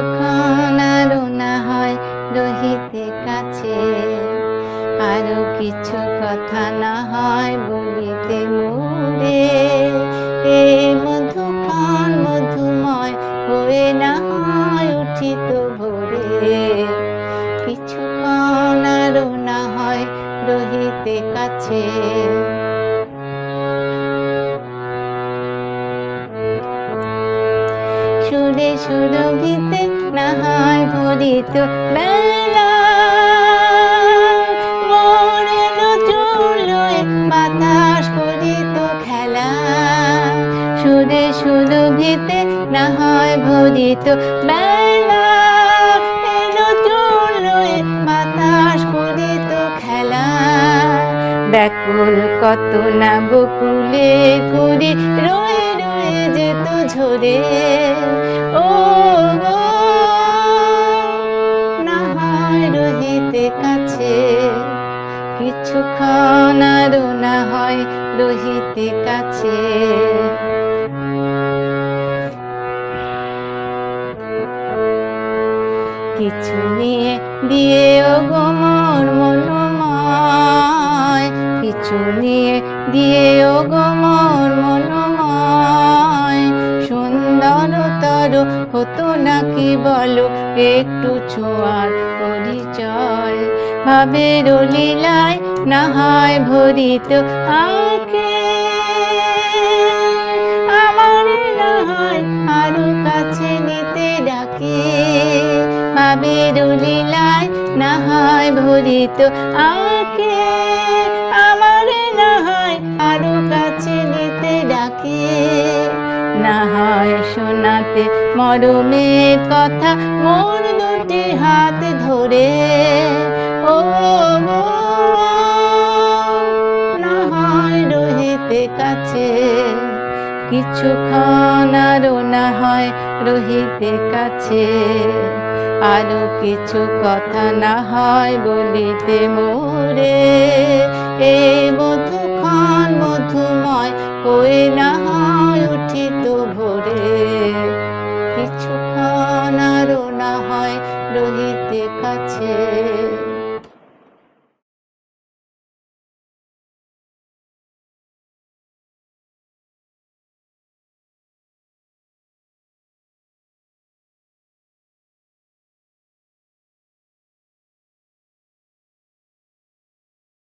কিছুক্ষণ আরো না হয় রহিতে কাছে, আরো কিছু কথা না হয় বলিতে মোরে। এ মধুক্ষণ মধুময় হয়ে না হয় উঠিত ভোরে, কিছুক্ষণ আরো না হয় রহিতে কাছে। সুরে সুরভিতে না হয় ভরিত বেলা, মনের চুলোয় বাতাস করিত খেলা। সুরে সুরভিতে না হয় ভরিত বেলা, চুলোয় বাতাস করিত খেলা। ব্যাকুল কত না বকুলে করি রয়ে রয়ে যেত ঝরে। ও গো না হয় রহিতে কাছে, কিছুক্ষণ আরো না হয় রহিতে কাছে। কিছু নিয়ে দিয়ে ও গো মোর মনোময়, কিছু নিয়ে দিয়ে ও গো মোর মনোময়। সুন্দরতর হতো নাকি বলো একটু ছোঁয়ার পরিচয়, ভাবের লীলায় না হয় ভরিত আঁকে। আমার না হয় আরো কাছে নিতে ডাকে, ভাবের লীলায় না হয় ভরিত আঁকে। আমার না হয় আরো কাছে নিতে ডাকে, না হয় শোনাতে মরমের কথা মোর দুটি হাত ধরে। ও না হয় রহিতে কাছে, কিছুক্ষণ আরো না হয় রহিতে কাছে। আরো কিছু কথা না হয় বলিতে মোরে, এ মধুক্ষণ মধুময় হয়ে না হয় উঠিত ভোরে, কিছুক্ষণ আরো না হয় রহিতে কাছে।